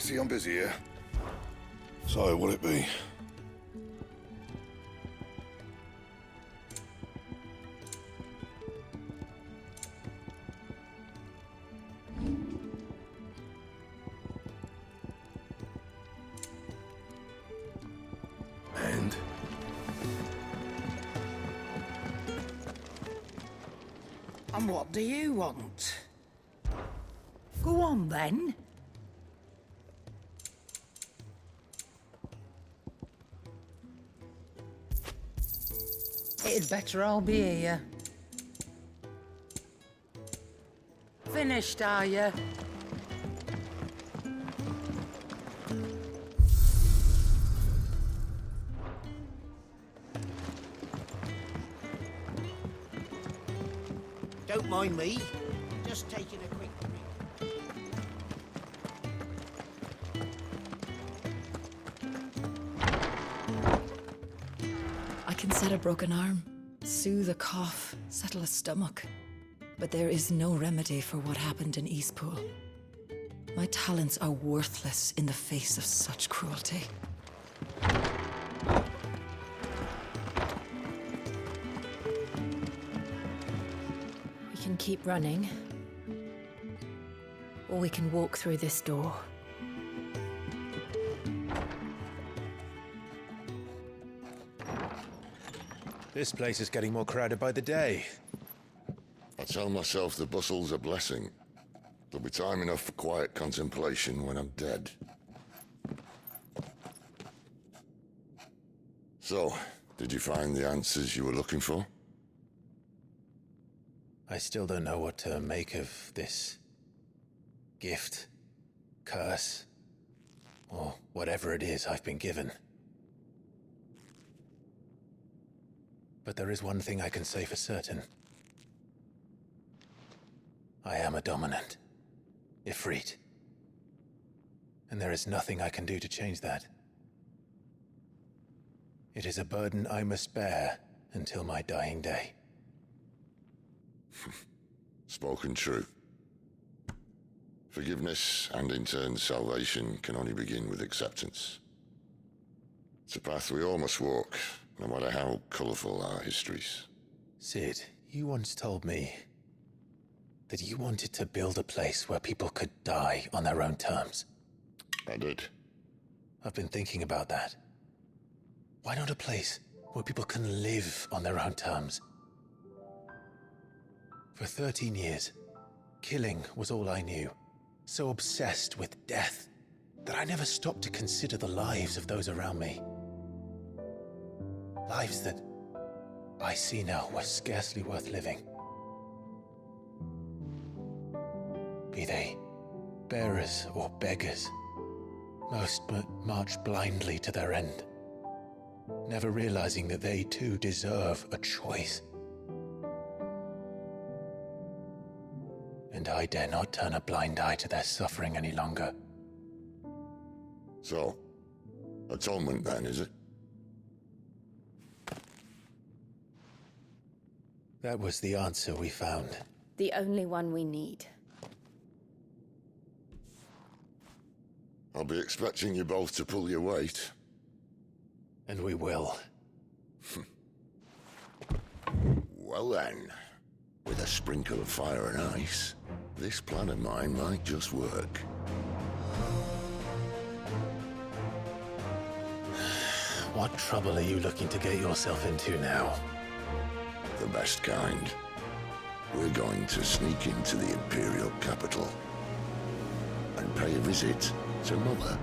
see I'm busy here. So, will it be? And? And what do you want? Go on, then. It'd better all be here. Finished, are you? Don't mind me. Just taking a quick drink. I can set a broken arm, soothe a cough, settle a stomach. But there is no remedy for what happened in Eastpool. My talents are worthless in the face of such cruelty. We can keep running, or we can walk through this door. This place is getting more crowded by the day. I tell myself the bustle's a blessing. There'll be time enough for quiet contemplation when I'm dead. So, did you find the answers you were looking for? I still don't know what to make of this gift, curse, or whatever it is I've been given. But there is one thing I can say for certain. I am a dominant, Ifrit. And there is nothing I can do to change that. It is a burden I must bear until my dying day. Spoken true. Forgiveness, and in turn salvation, can only begin with acceptance. It's a path we all must walk, no matter how colourful our histories. Sid, you once told me that you wanted to build a place where people could die on their own terms. I did. I've been thinking about that. Why not a place where people can live on their own terms? For 13 years, killing was all I knew. So obsessed with death that I never stopped to consider the lives of those around me. Lives that I see now were scarcely worth living. Be they bearers or beggars, most march blindly to their end, never realizing that they too deserve a choice. And I dare not turn a blind eye to their suffering any longer. So, atonement then, is it? That was the answer we found. The only one we need. I'll be expecting you both to pull your weight. And we will. Well then, with a sprinkle of fire and ice, this plan of mine might just work. What trouble are you looking to get yourself into now? The best kind. We're going to sneak into the Imperial capital and pay a visit to Mother.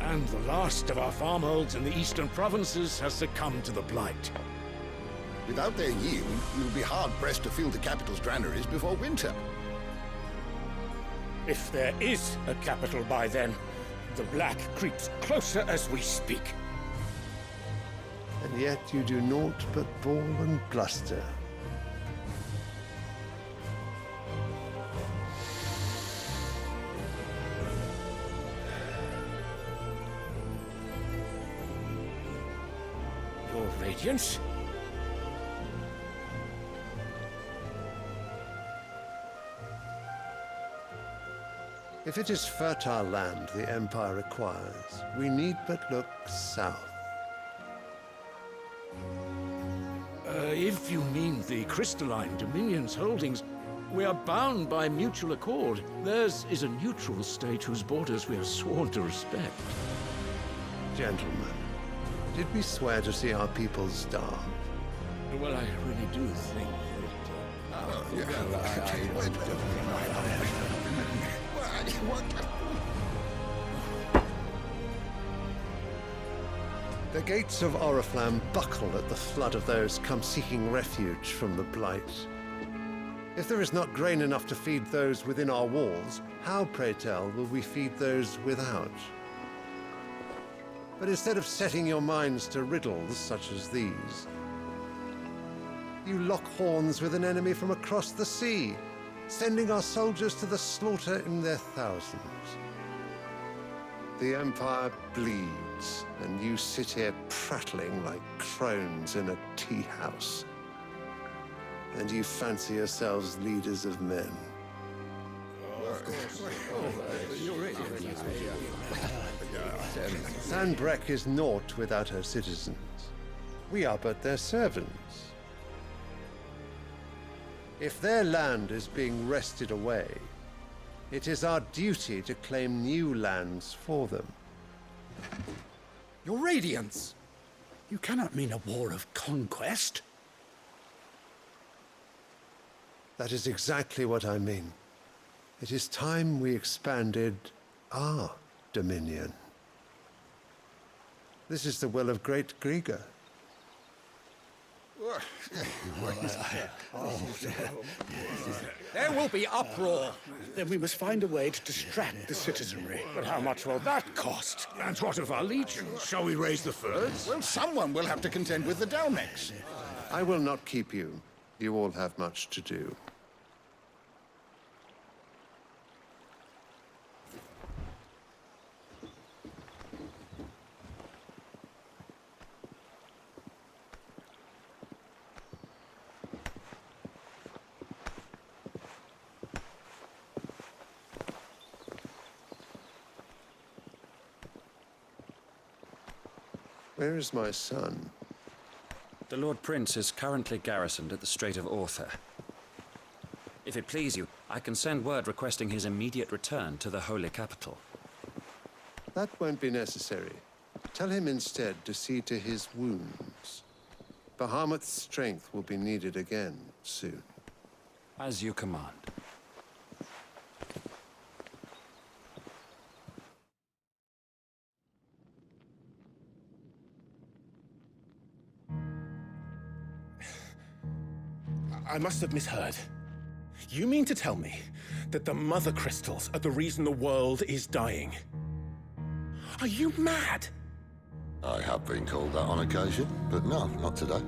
And the last of our farmholds in the eastern provinces has succumbed to the blight. Without their yield, we will be hard-pressed to fill the capital's granaries before winter. If there is a capital by then, the black creeps closer as we speak. And yet you do naught but bawl and bluster. Radiance. If it is fertile land the Empire requires, we need but look south. If you mean the crystalline Dominion's holdings, we are bound by mutual accord. Theirs is a neutral state whose borders we are sworn to respect. Gentlemen, did we swear to see our people starve? Well, I really do think The gates of Oriflamme buckle at the flood of those come seeking refuge from the Blight. If there is not grain enough to feed those within our walls, how, pray tell, will we feed those without? But instead of setting your minds to riddles such as these, you lock horns with an enemy from across the sea, sending our soldiers to the slaughter in their thousands. The Empire bleeds, and you sit here prattling like crones in a tea house. And you fancy yourselves leaders of men. Sandbreck is naught without her citizens. We are but their servants. If their land is being wrested away, it is our duty to claim new lands for them. Your Radiance! You cannot mean a war of conquest. That is exactly what I mean. It is time we expanded our dominion. This is the will of great Grieger. There will be uproar. Then we must find a way to distract the citizenry. But how much will that cost? And what of our legions? Shall we raise the furs? Well, someone will have to contend with the Dalmex. I will not keep you. You all have much to do. Where is my son? The Lord Prince is currently garrisoned at the Strait of Author. If it please you, I can send word requesting his immediate return to the Holy Capital. That won't be necessary. Tell him instead to see to his wounds. Bahamut's strength will be needed again soon. As you command. I must have misheard. You mean to tell me that the Mother Crystals are the reason the world is dying? Are you mad? I have been called that on occasion, but no, not today.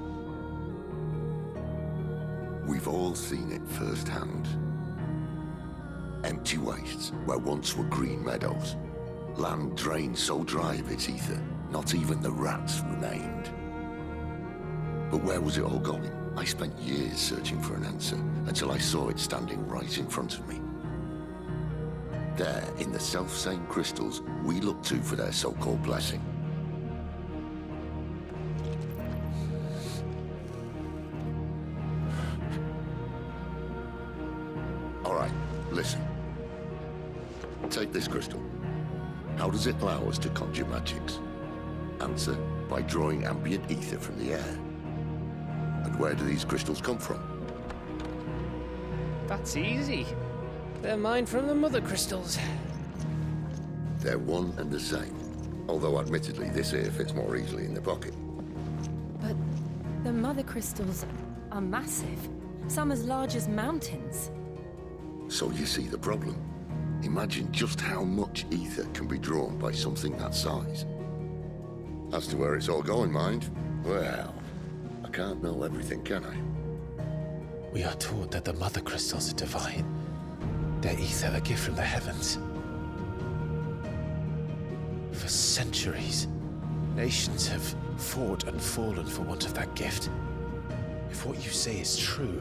We've all seen it firsthand. Empty wastes where once were green meadows. Land drained so dry of its ether, not even the rats remained. But where was it all going? I spent years searching for an answer, until I saw it standing right in front of me. There, in the self-same crystals we look to for their so-called blessing. All right, listen. Take this crystal. How does it allow us to conjure magics? Answer, by drawing ambient ether from the air. And where do these crystals come from? That's easy. They're mined from the Mother Crystals. They're one and the same. Although admittedly this here fits more easily in the pocket. But the Mother Crystals are massive. Some as large as mountains. So you see the problem. Imagine just how much ether can be drawn by something that size. As to where it's all going, mind, well, I can't know everything, can I? We are taught that the Mother Crystals are divine. Their ether a gift from the heavens. For centuries, Nations have fought and fallen for want of that gift. If what you say is true,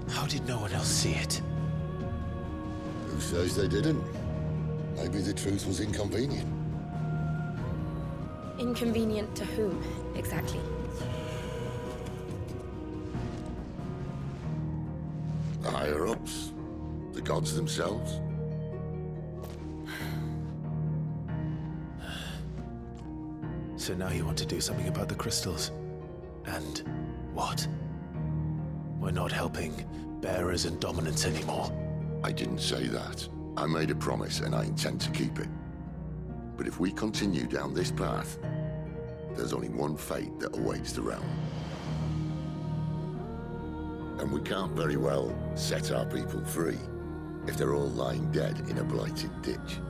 how did no one else see it? Who says they didn't? Maybe the truth was inconvenient. Inconvenient to whom, exactly? The higher-ups, the gods themselves. So now you want to do something about the crystals? And what? We're not helping bearers and dominants anymore. I didn't say that. I made a promise and I intend to keep it. But if we continue down this path, there's only one fate that awaits the realm. And we can't very well set our people free if they're all lying dead in a blighted ditch.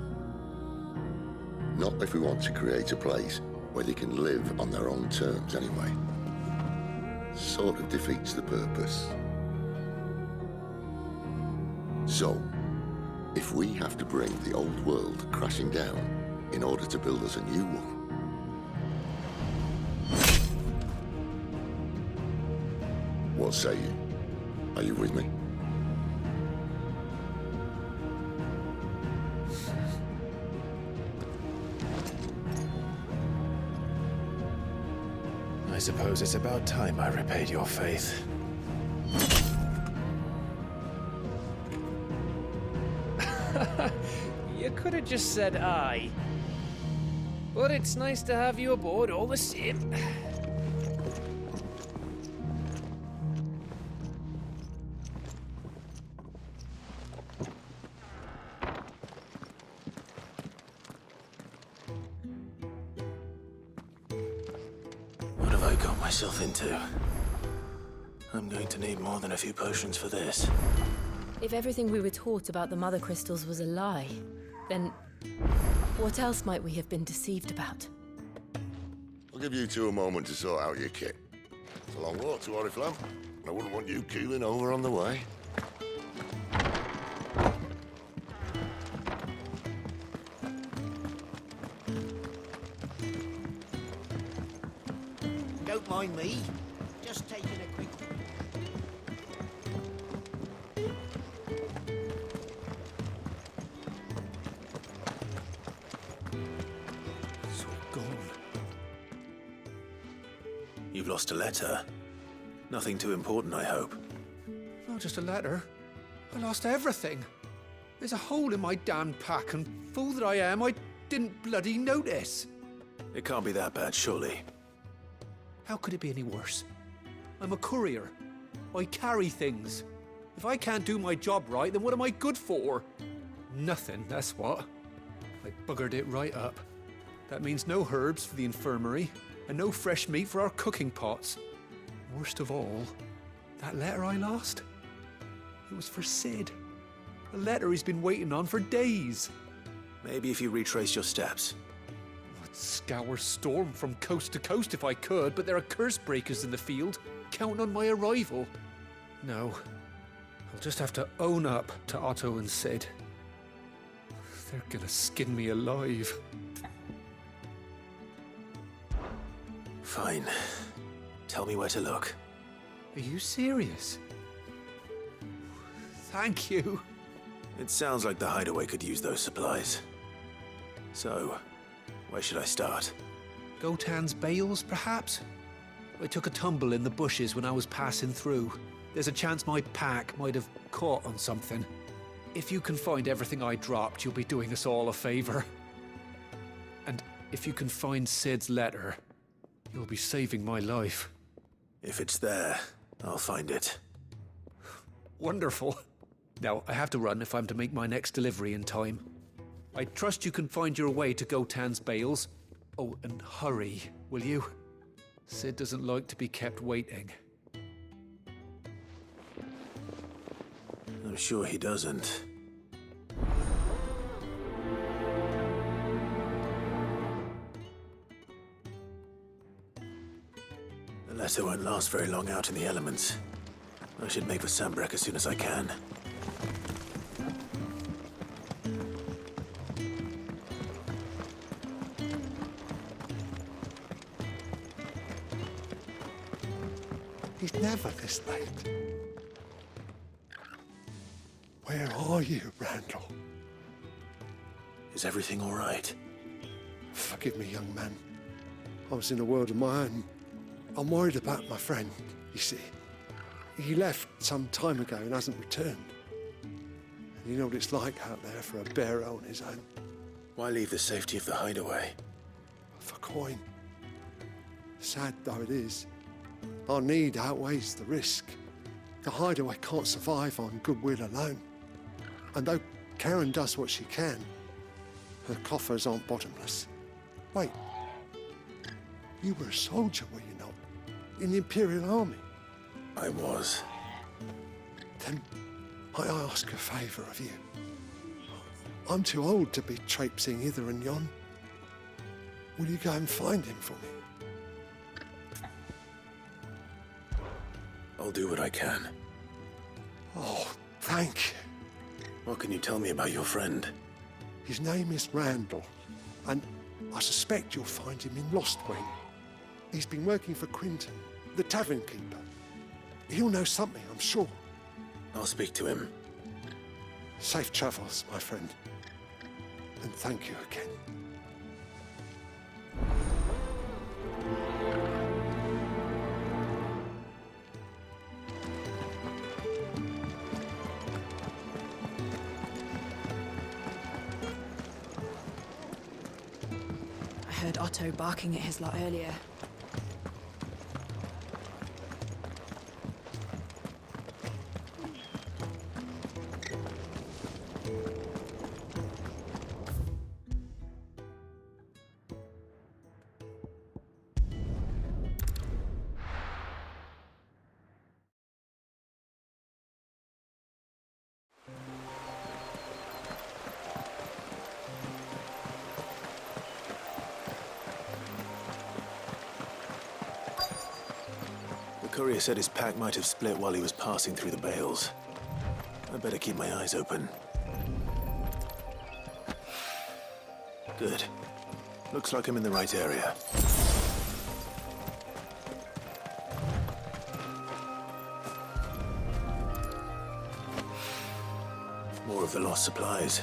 Not if we want to create a place where they can live on their own terms anyway. Sort of defeats the purpose. So, if we have to bring the old world crashing down in order to build us a new one, what say you? Are you with me? I suppose it's about time I repaid your faith. You could have just said aye. But it's nice to have you aboard all the same. What have I got myself into? I'm going to need more than a few potions for this. If everything we were taught about the Mother Crystals was a lie, then what else might we have been deceived about? I'll give you two a moment to sort out your kit. It's a long walk to Oriflamme, and I wouldn't want you keeling over on the way. Don't mind me. Just taking a quick... It's all gone. You've lost a letter. Nothing too important, I hope. Not just a letter. I lost everything. There's a hole in my damned pack, and fool that I am, I didn't bloody notice. It can't be that bad, surely. How could it be any worse? I'm a courier. I carry things. If I can't do my job right, then what am I good for? Nothing, that's what. I buggered it right up. That means no herbs for the infirmary, and no fresh meat for our cooking pots. Worst of all, that letter I lost, it was for Sid. A letter he's been waiting on for days. Maybe if you retrace your steps. I'd scour Storm from coast to coast if I could, but there are curse breakers in the field, counting on my arrival. No, I'll just have to own up to Otto and Sid. They're gonna skin me alive. Fine. Tell me where to look. Are you serious? Thank you. It sounds like the hideaway could use those supplies. So, where should I start? Gotan's bales, perhaps? I took a tumble in the bushes when I was passing through. There's a chance my pack might have caught on something. If you can find everything I dropped, you'll be doing us all a favor. And if you can find Sid's letter, you'll be saving my life. If it's there, I'll find it. Wonderful. Now, I have to run if I'm to make my next delivery in time. I trust you can find your way to Gotan's bales. Oh, and hurry, will you? Sid doesn't like to be kept waiting. I'm sure he doesn't. The letter won't last very long out in the elements. I should make for Sambrek as soon as I can. He's never this late. Where are you, Randall? Is everything all right? Forgive me, young man. I was in a world of my own. I'm worried about my friend, you see. He left some time ago and hasn't returned. And you know what it's like out there for a bearer on his own. Why leave the safety of the hideaway? For coin. Sad though it is, our need outweighs the risk. The hideaway can't survive on goodwill alone. And though Karen does what she can, her coffers aren't bottomless. Wait, you were a soldier, were you not? In the Imperial Army? I was. Then I ask a favour of you. I'm too old to be traipsing hither and yon. Will you go and find him for me? I'll do what I can. Oh, thank you. What can you tell me about your friend? His name is Randall, and I suspect you'll find him in Lost Wing. He's been working for Quinton, the tavern keeper. He'll know something, I'm sure. I'll speak to him. Safe travels, my friend. And thank you again. I heard Otto barking at his lot earlier. The courier said his pack might have split while he was passing through the bales. I better keep my eyes open. Good. Looks like I'm in the right area. More of the lost supplies.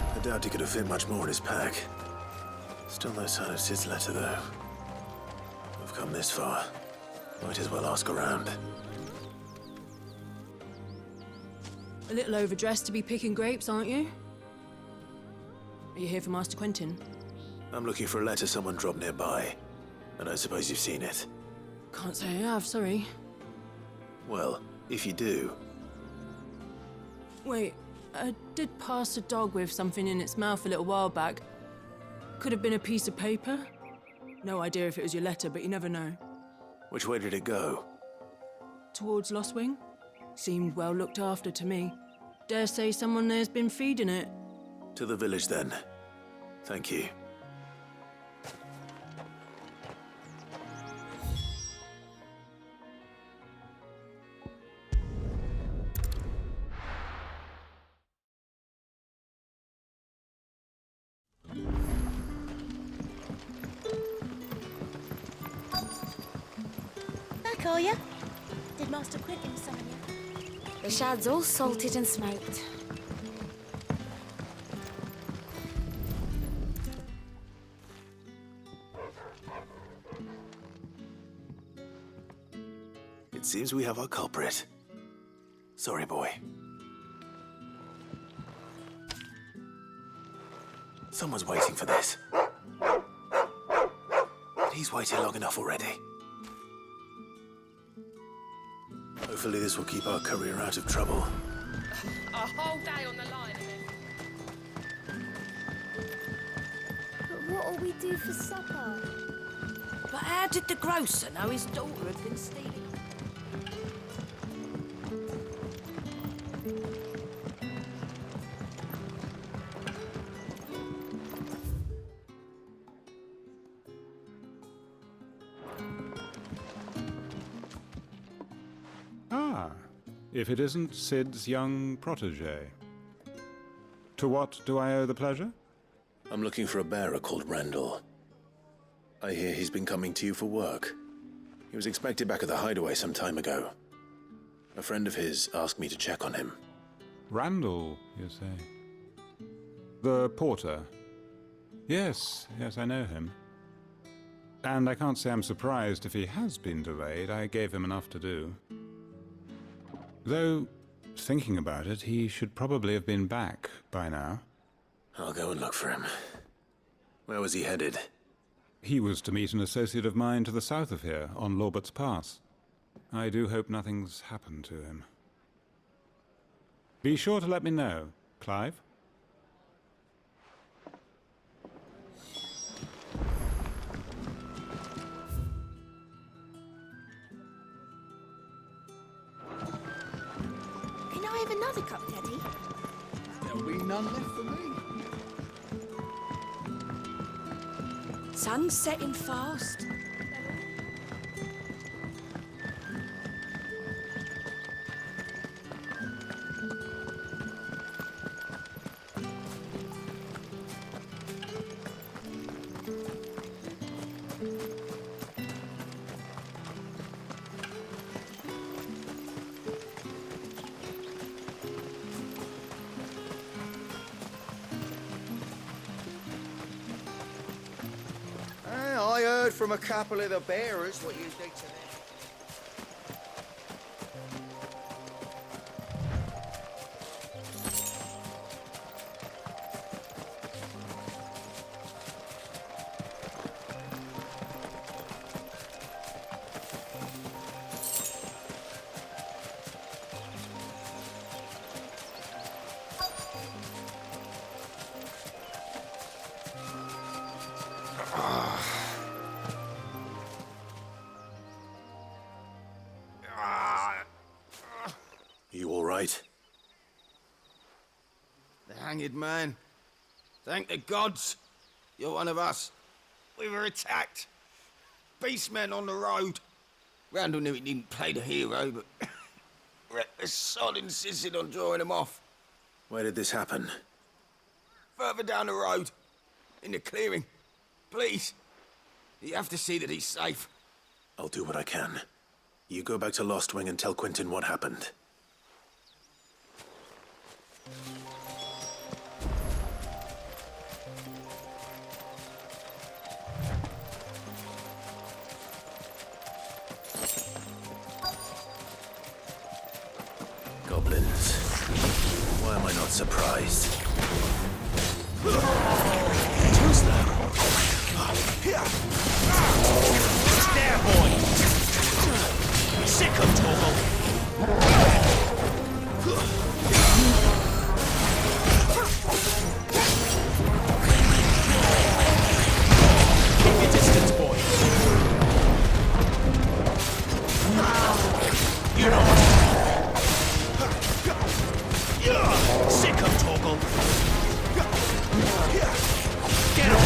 I doubt he could have fit much more in his pack. Still no sign of Sid's letter, though. We've come this far. Might as well ask around. A little overdressed to be picking grapes, aren't you? Are you here for Master Quentin? I'm looking for a letter someone dropped nearby. And I suppose you've seen it. Can't say I have, sorry. Well, if you do... Wait, I did pass a dog with something in its mouth a little while back. Could have been a piece of paper. No idea if it was your letter, but you never know. Which way did it go? Towards Lost Wing? Seemed well looked after to me. Dare say someone there's been feeding it. To the village, then. Thank you. Back, are ya? Did Master Quentin summon you? The shad's all salted and smoked. It seems we have our culprit. Sorry, boy. Someone's waiting for this. But he's waited long enough already. Hopefully this will keep our courier out of trouble. A whole day on the line. But what'll we do for supper? But how did the grocer know his daughter had been stealing? if it isn't Sid's young protege. To what do I owe the pleasure? I'm looking for a bearer called Randall. I hear he's been coming to you for work. He was expected back at the hideaway some time ago. A friend of his asked me to check on him. Randall, you say? The porter? Yes, I know him. And I can't say I'm surprised if he has been delayed. I gave him enough to do. Though, thinking about it, he should probably have been back by now. I'll go and look for him. Where was he headed? He was to meet an associate of mine to the south of here, on Lorbert's Pass. I do hope nothing's happened to him. Be sure to let me know, Clive. Can I have another cup, Daddy? There'll be none left for me. Sun's setting fast. I heard from a couple of the bearers what you did to them. You all right? The hanged man. Thank the gods. You're one of us. We were attacked. Beastmen on the road. Randall knew he didn't play the hero, but reckless sod insisted on drawing him off. Where did this happen? Further down the road. In the clearing. Please. You have to see that he's safe. I'll do what I can. You go back to Lost Wing and tell Quentin what happened. Goblins. Why am I not surprised? Who's that? Here! There, boy! Sick of Torgal! Keep your distance, boy! You know what? Sick of Torgal! Get him!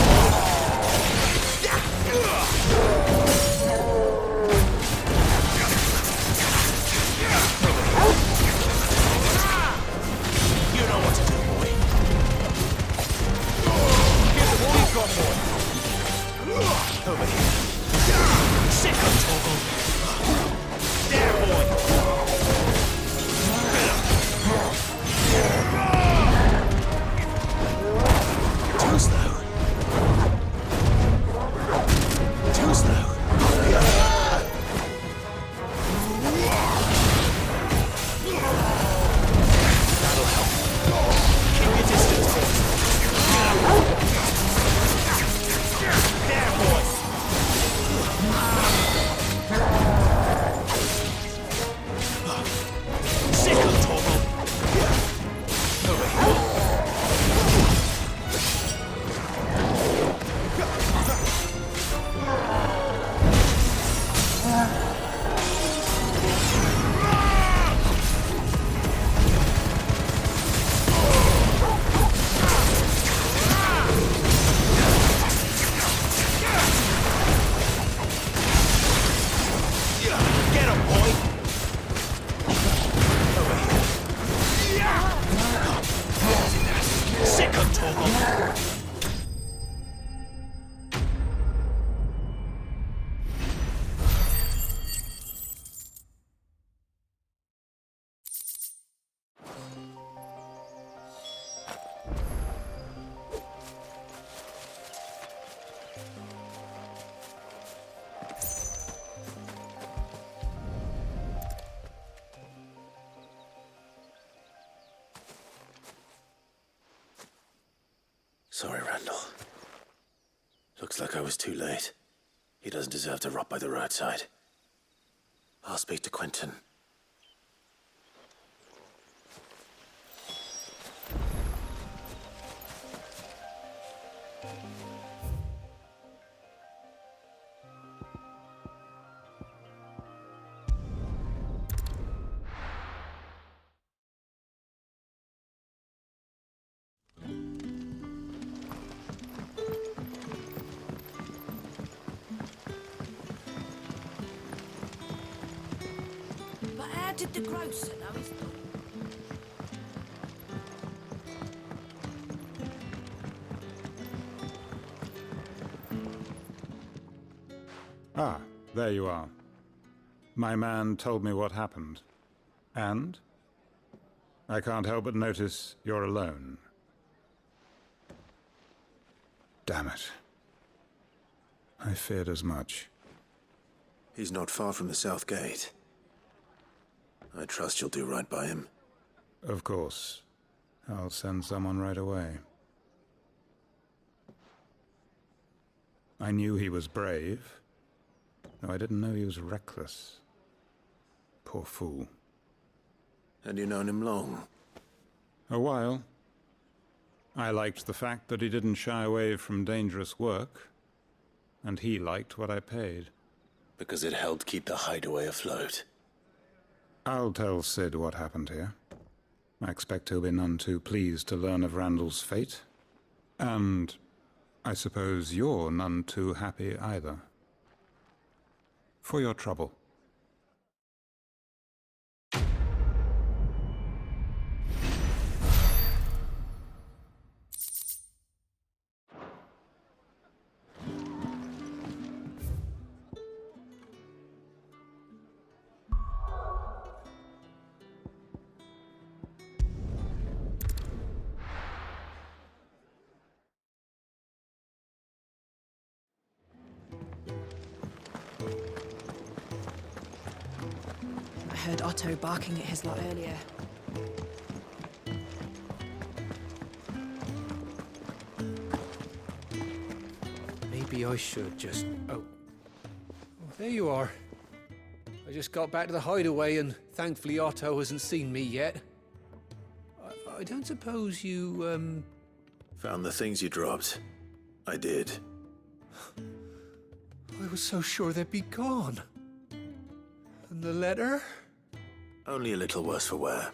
Sorry, Randall. Looks like I was too late. He doesn't deserve to rot by the roadside. I'll speak to Quentin. But how did the grocer know his daughter? Ah, there you are. My man told me what happened. And? I can't help but notice you're alone. Damn it. I feared as much. He's not far from the South Gate. I trust you'll do right by him. Of course. I'll send someone right away. I knew he was brave, though I didn't know he was reckless. Poor fool. And you known him long? A while. I liked the fact that he didn't shy away from dangerous work, and he liked what I paid. Because it helped keep the hideaway afloat. I'll tell Sid what happened here. I expect he'll be none too pleased to learn of Randall's fate. And I suppose you're none too happy either. For your trouble. I heard Otto barking at his lot earlier. Maybe I should just... Oh, there you are. I just got back to the hideaway and thankfully Otto hasn't seen me yet. I don't suppose you, Found the things you dropped. I did. I was so sure they'd be gone. And the letter? Only a little worse for wear.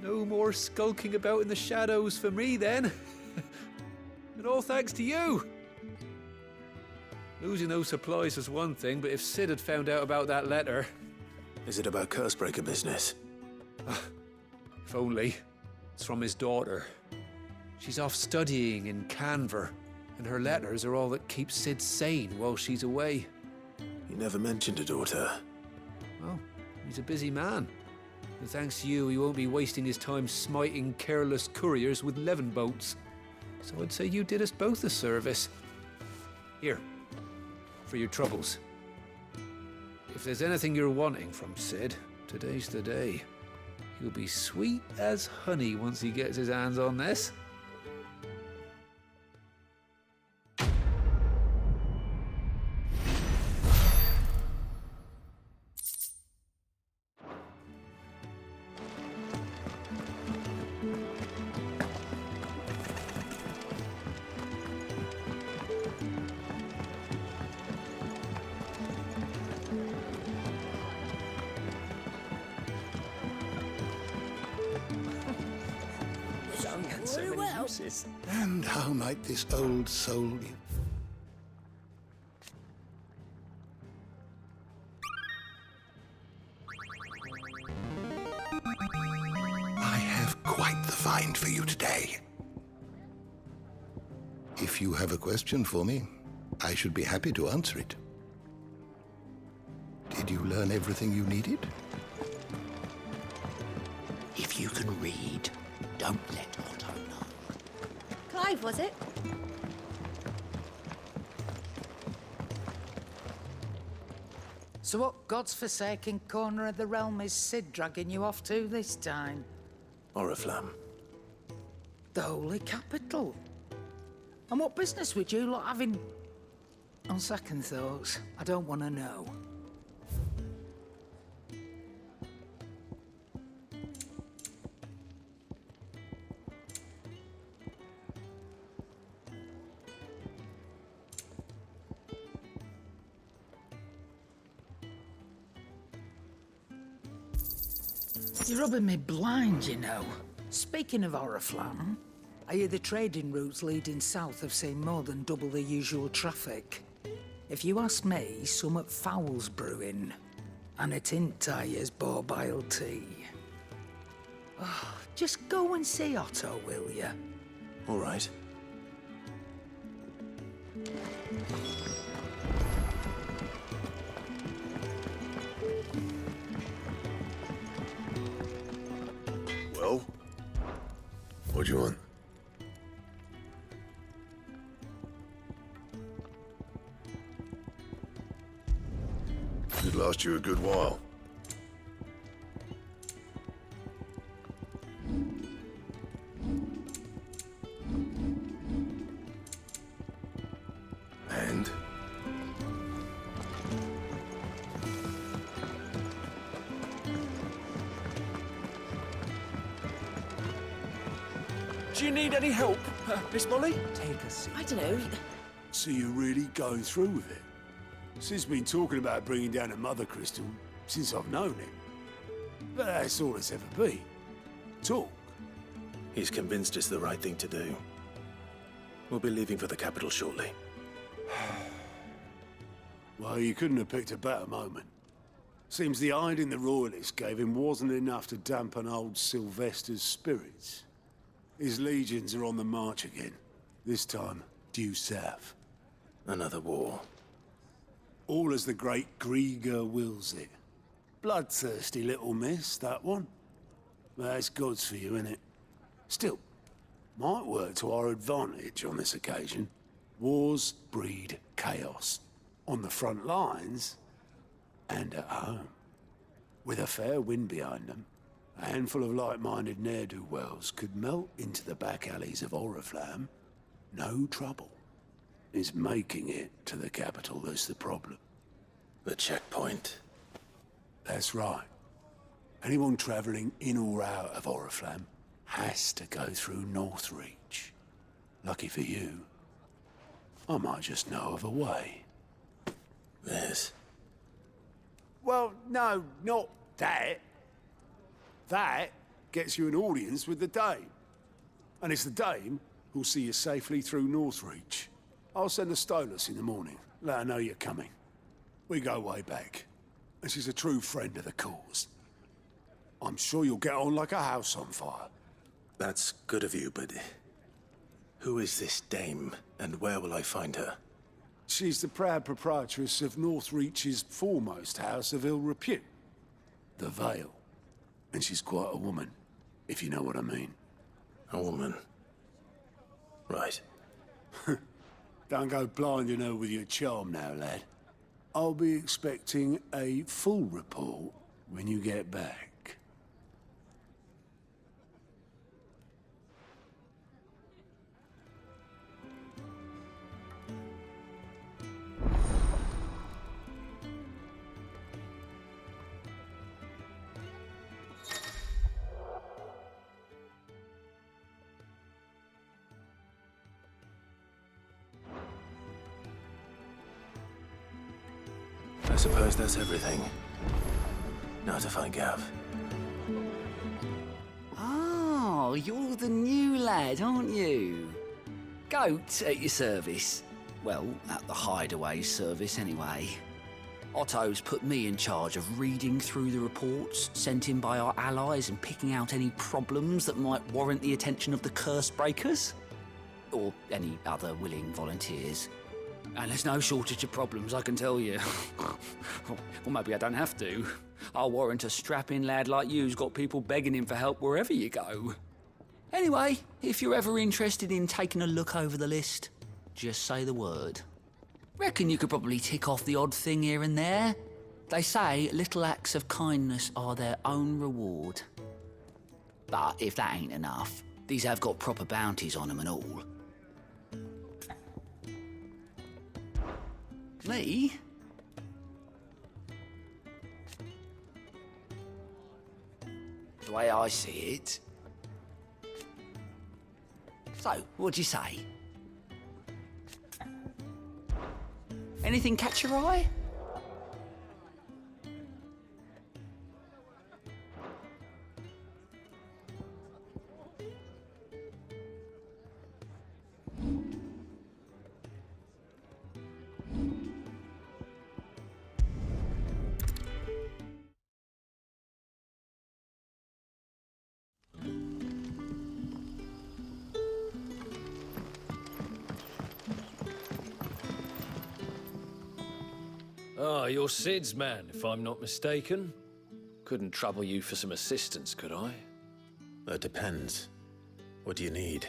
No more skulking about in the shadows for me, then. And all thanks to you. Losing those supplies was one thing, but if Sid had found out about that letter... Is it about Cursebreaker business? If only. It's from his daughter. She's off studying in Canver, and her letters are all that keeps Sid sane while she's away. You never mentioned a daughter. Well, he's a busy man. And thanks to you, he won't be wasting his time smiting careless couriers with levin boats. So I'd say you did us both a service. Here, for your troubles. If there's anything you're wanting from Sid, today's the day. He'll be sweet as honey once he gets his hands on this. So many uses. And how might this old soul be? I have quite the find for you today. If you have a question for me, I should be happy to answer it. Did you learn everything you needed? If you can read, don't let Otto know. Clive, was it? So what god's-forsaken corner of the realm is Sid dragging you off to this time? Oriflamme. The Holy Capital. And what business would you lot have in... On second thoughts, I don't want to know. You're rubbing me blind, you know. Speaking of Oriflamme, I hear the trading routes leading south have seen more than double the usual traffic. If you ask me, summat foul's brewing. And it ain't Tyre's borbile tea. Oh, just go and see Otto, will you? All right. Well, what do you want? Could last you a good while. And? Do you need any help, Miss Molly? Take a seat. I don't know. So you're really going through with it? Sid's been talking about bringing down a mother crystal since I've known him. But that's all it's ever been. Talk. He's convinced it's the right thing to do. We'll be leaving for the capital shortly. Well, you couldn't have picked a better moment. Seems the hiding the Royalists gave him wasn't enough to dampen old Sylvester's spirits. His legions are on the march again. This time, due south. Another war. All as the great Grieger wills it. Bloodthirsty little miss, that one. That's God's for you, innit? Still, might work to our advantage on this occasion. Wars breed chaos. On the front lines, and at home. With a fair wind behind them, a handful of like-minded ne'er-do-wells could melt into the back alleys of Oriflamme. No trouble. It's making it to the capital that's the problem. The checkpoint. That's right. Anyone travelling in or out of Oriflamme has to go through Northreach. Lucky for you, I might just know of a way. This? Well, no, not that. That gets you an audience with the Dame. And it's the Dame who'll see you safely through Northreach. I'll send a Stolas in the morning, let her know you're coming. We go way back, and she's a true friend of the cause. I'm sure you'll get on like a house on fire. That's good of you, but... who is this Dame, and where will I find her? She's the proud proprietress of Northreach's foremost house of ill repute, the Vale. And she's quite a woman, if you know what I mean. A woman? Right. Don't go blinding her with your charm now, lad. I'll be expecting a full report when you get back. I suppose that's everything. Now to find Gav. Oh, you're the new lad, aren't you? Goat at your service. Well, at the hideaway service anyway. Otto's put me in charge of reading through the reports sent in by our allies and picking out any problems that might warrant the attention of the curse breakers. Or any other willing volunteers. And there's no shortage of problems, I can tell you. Well, maybe I don't have to. I'll warrant a strapping lad like you's got people begging him for help wherever you go. Anyway, if you're ever interested in taking a look over the list, just say the word. Reckon you could probably tick off the odd thing here and there. They say little acts of kindness are their own reward. But if that ain't enough, these have got proper bounties on them and all. Me? The way I see it. So, what'd you say? Anything catch your eye? Ah, you're Sid's man, if I'm not mistaken. Couldn't trouble you for some assistance, could I? That depends. What do you need?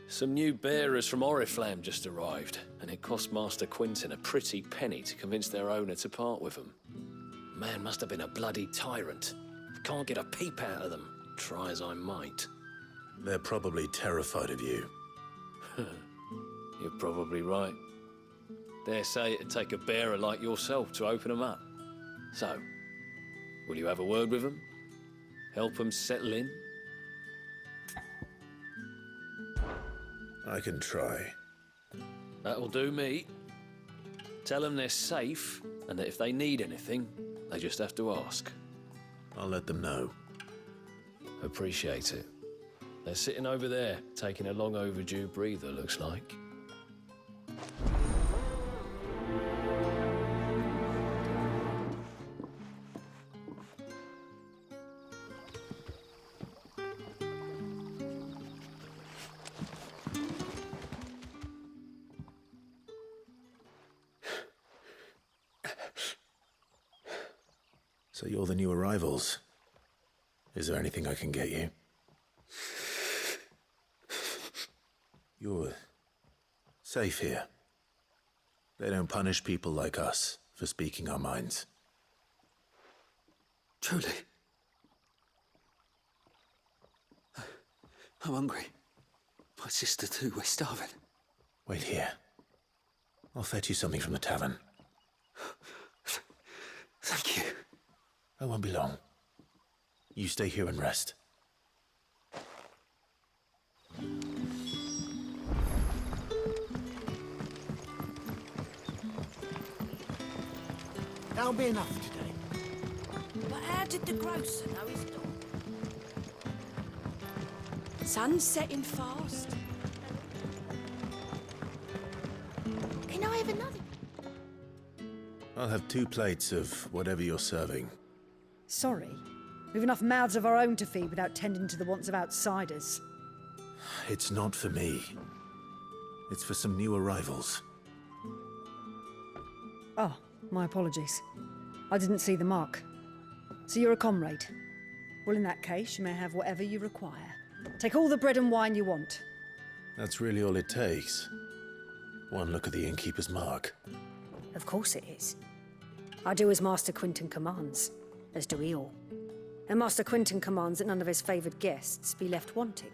Some new bearers from Oriflamme just arrived, and it cost Master Quinton a pretty penny to convince their owner to part with them. Man must have been a bloody tyrant. Can't get a peep out of them, try as I might. They're probably terrified of you. You're probably right. Dare say it'd take a bearer like yourself to open them up. So, will you have a word with them? Help them settle in? I can try. That'll do me. Tell them they're safe, and that if they need anything, they just have to ask. I'll let them know. Appreciate it. They're sitting over there, taking a long overdue breather, looks like. So you're the new arrivals. Is there anything I can get you? You're safe here. They don't punish people like us for speaking our minds. Truly. I'm hungry. My sister too, we're starving. Wait here. I'll fetch you something from the tavern. Thank you. I won't be long. You stay here and rest. That'll be enough today. But how did the grocer know his daughter? Sun's setting fast. Can I have another? I'll have 2 plates of whatever you're serving. Sorry. We've enough mouths of our own to feed without tending to the wants of outsiders. It's not for me. It's for some new arrivals. Oh, my apologies. I didn't see the mark. So you're a comrade. Well, in that case, you may have whatever you require. Take all the bread and wine you want. That's really all it takes. One look at the innkeeper's mark. Of course it is. I do as Master Quinton commands, as do we all. And Master Quinton commands that none of his favoured guests be left wanting.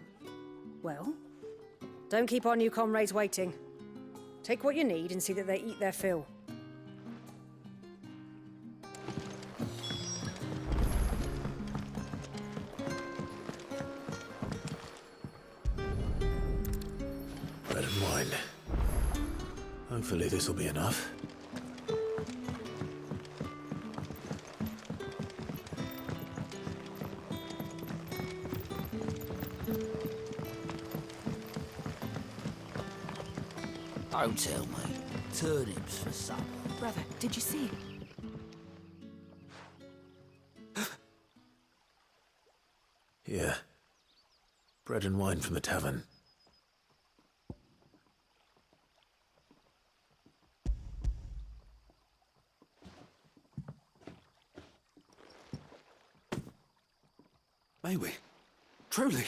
Well, don't keep our new comrades waiting. Take what you need and see that they eat their fill. Bread and wine. Hopefully this will be enough. Don't tell me. Turnips for supper. Brother, did you see? Here. Bread and wine from the tavern. May we? Truly?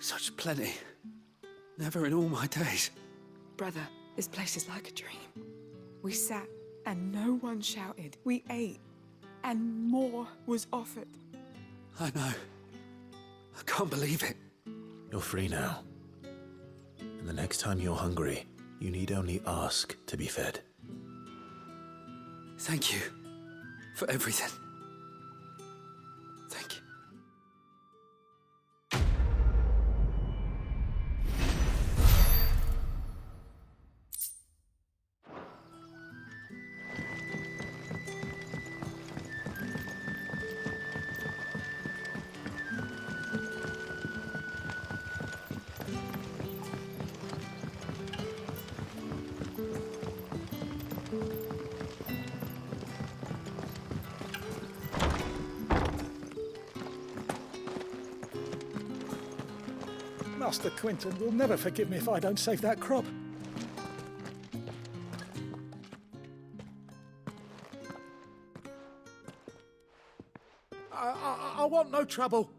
Such plenty. Never in all my days. Brother, this place is like a dream. We sat and no one shouted. We ate and more was offered. I know. I can't believe it. You're free now. And the next time you're hungry, you need only ask to be fed. Thank you for everything. Thank you. Master Quinton will never forgive me if I don't save that crop. I want no trouble.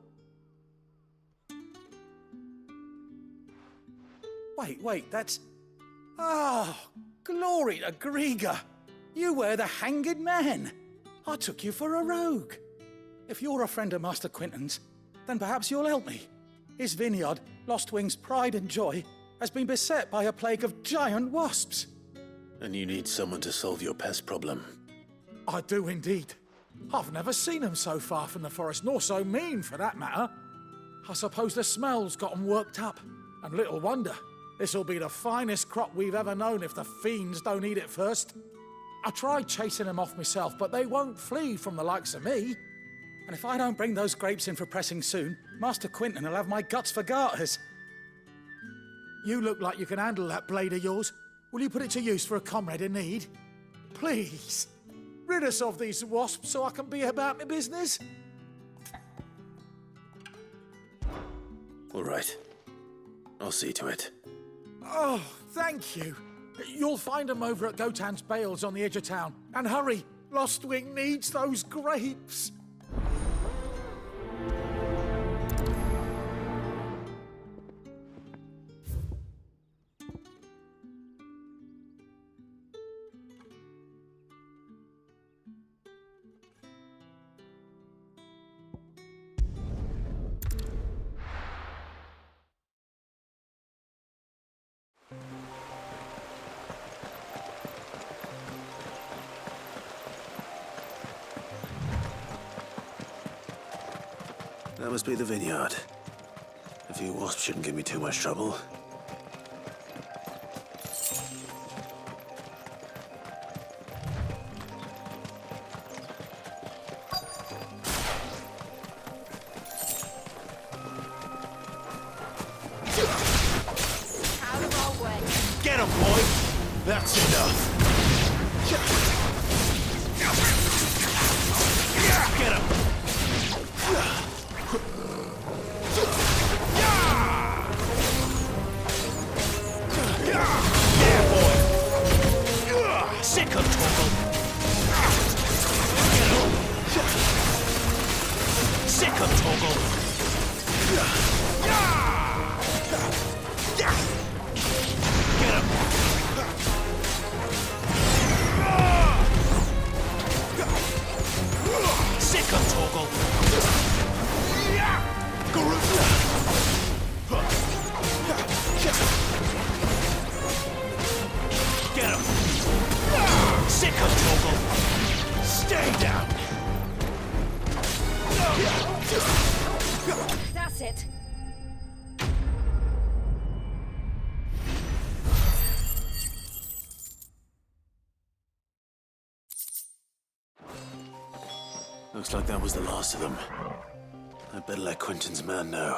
Wait, that's... Oh, glory to Grieger. You were the hanged man. I took you for a rogue. If you're a friend of Master Quinton's, then perhaps you'll help me. His vineyard, Lostwing's pride and joy, has been beset by a plague of giant wasps. And you need someone to solve your pest problem. I do indeed. I've never seen them so far from the forest, nor so mean for that matter. I suppose the smell's got 'em worked up. And little wonder. This'll be the finest crop we've ever known if the fiends don't eat it first. I tried chasing them off myself, but they won't flee from the likes of me. And if I don't bring those grapes in for pressing soon, Master Quinton will have my guts for garters. You look like you can handle that blade of yours. Will you put it to use for a comrade in need? Please, rid us of these wasps so I can be about my business. All right. I'll see to it. Oh, thank you. You'll find them over at Gotan's Bales on the edge of town. And hurry, Lostwing needs those grapes. That must be the vineyard. A few wasps shouldn't give me too much trouble. Out of our way. Get him, boy! That's enough! Get him! Yeah, boy! Sick of Torgal! Sick of Torgal! Get him! Sick of Torgal! Get him! Sick of Torgal! Stay down! That's it. Looks like that was the last of them. I'd better let Quinton's man know.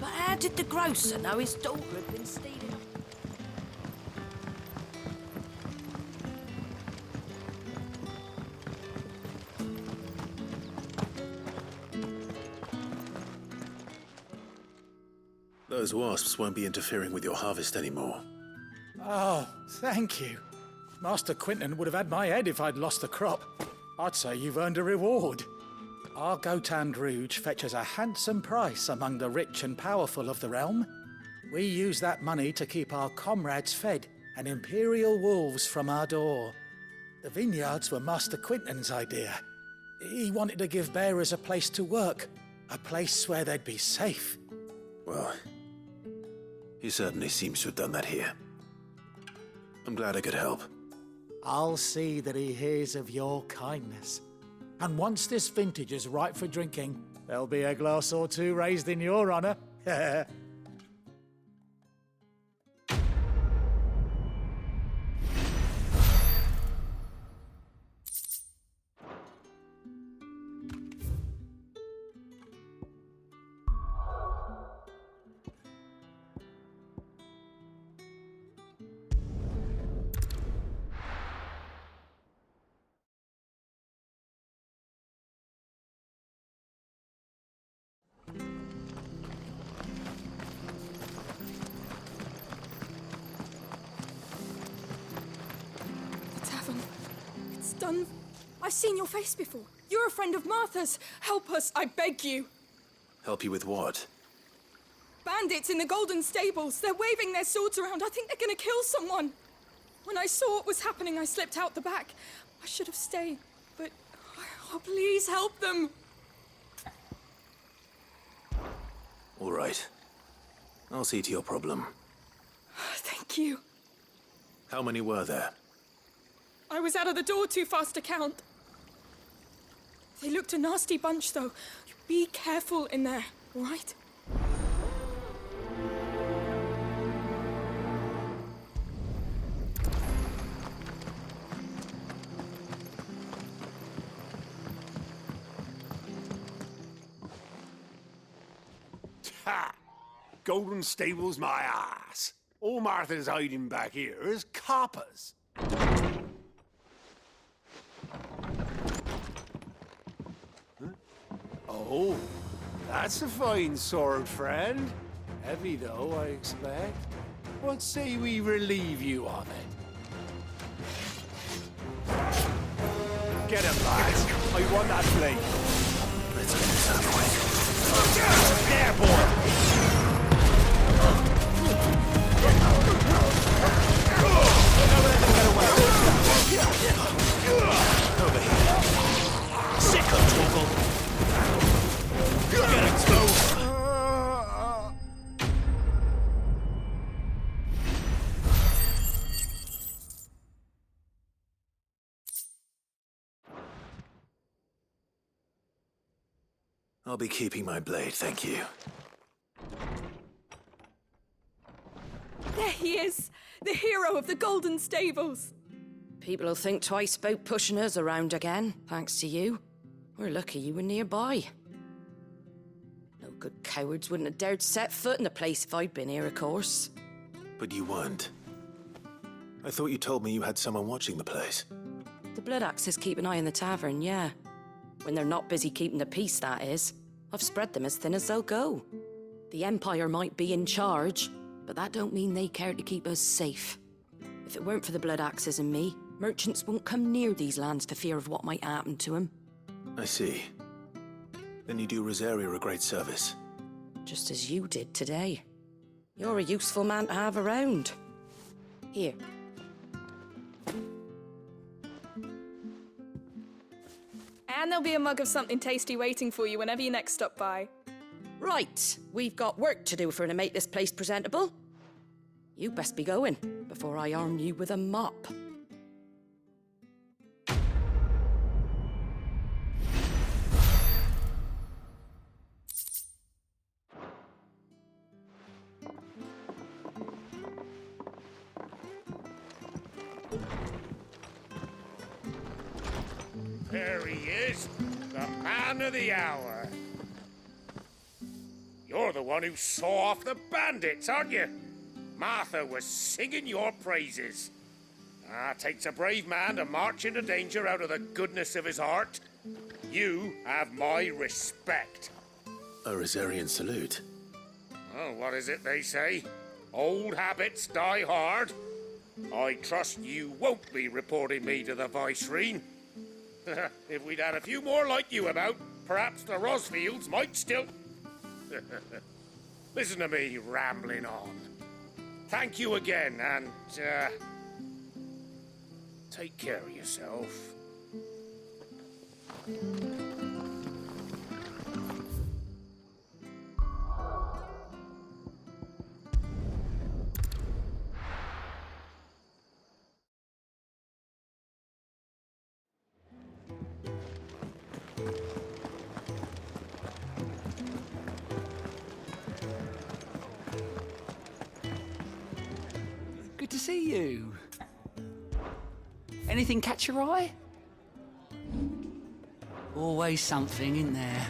But how did the grocer know his daughter had been stealing? Those wasps won't be interfering with your harvest anymore. Oh, thank you. Master Quinton would have had my head if I'd lost the crop. I'd say you've earned a reward. Our Gotand Rouge fetches a handsome price among the rich and powerful of the realm. We use that money to keep our comrades fed and imperial wolves from our door. The vineyards were Master Quinton's idea. He wanted to give bearers a place to work, a place where they'd be safe. Well, he certainly seems to have done that here. I'm glad I could help. I'll see that he hears of your kindness. And once this vintage is ripe for drinking, there'll be a glass or two raised in your honor. Done. I've seen your face before. You're a friend of Martha's. Help us, I beg you. Help you with what? Bandits in the Golden Stables. They're waving their swords around. I think they're gonna kill someone. When I saw what was happening, I slipped out the back. I should have stayed, but... Oh, please help them. All right. I'll see to your problem. Thank you. How many were there? I was out of the door too fast to count. They looked a nasty bunch, though. Be careful in there, all right? Ha! Golden Stables, my ass. All Martha's hiding back here is coppers. Oh, that's a fine sword, friend. Heavy, though, I expect. What say we relieve you of it? Get him, lads. I want that blade. Let's get this out of the way. There, boy! Over here. Sick of trouble. Get exposed. I'll be keeping my blade, thank you. There he is, the hero of the Golden Stables. People will think twice about pushing us around again, thanks to you. We're lucky you were nearby. No good cowards wouldn't have dared set foot in the place if I'd been here, of course. But you weren't. I thought you told me you had someone watching the place. The Blood Axes keep an eye on the tavern, yeah. When they're not busy keeping the peace, that is. I've spread them as thin as they'll go. The Empire might be in charge, but that don't mean they care to keep us safe. If it weren't for the Blood Axes and me, merchants won't come near these lands for fear of what might happen to them. I see. Then you do Rosaria a great service. Just as you did today. You're a useful man to have around. Here. And there'll be a mug of something tasty waiting for you whenever you next stop by. Right, we've got work to do for to make this place presentable. You best be going, before I arm you with a mop. There he is, the man of the hour. You're the one who saw off the bandits, aren't you? Martha was singing your praises. Takes a brave man to march into danger out of the goodness of his heart. You have my respect. A Rosarian salute. Oh, what is it they say? Old habits die hard. I trust you won't be reporting me to the Viceroy. If we'd had a few more like you about, perhaps the Rosfields might still... Listen to me rambling on. Thank you again, and, take care of yourself. Good to see you. Anything catch your eye? Always something in there.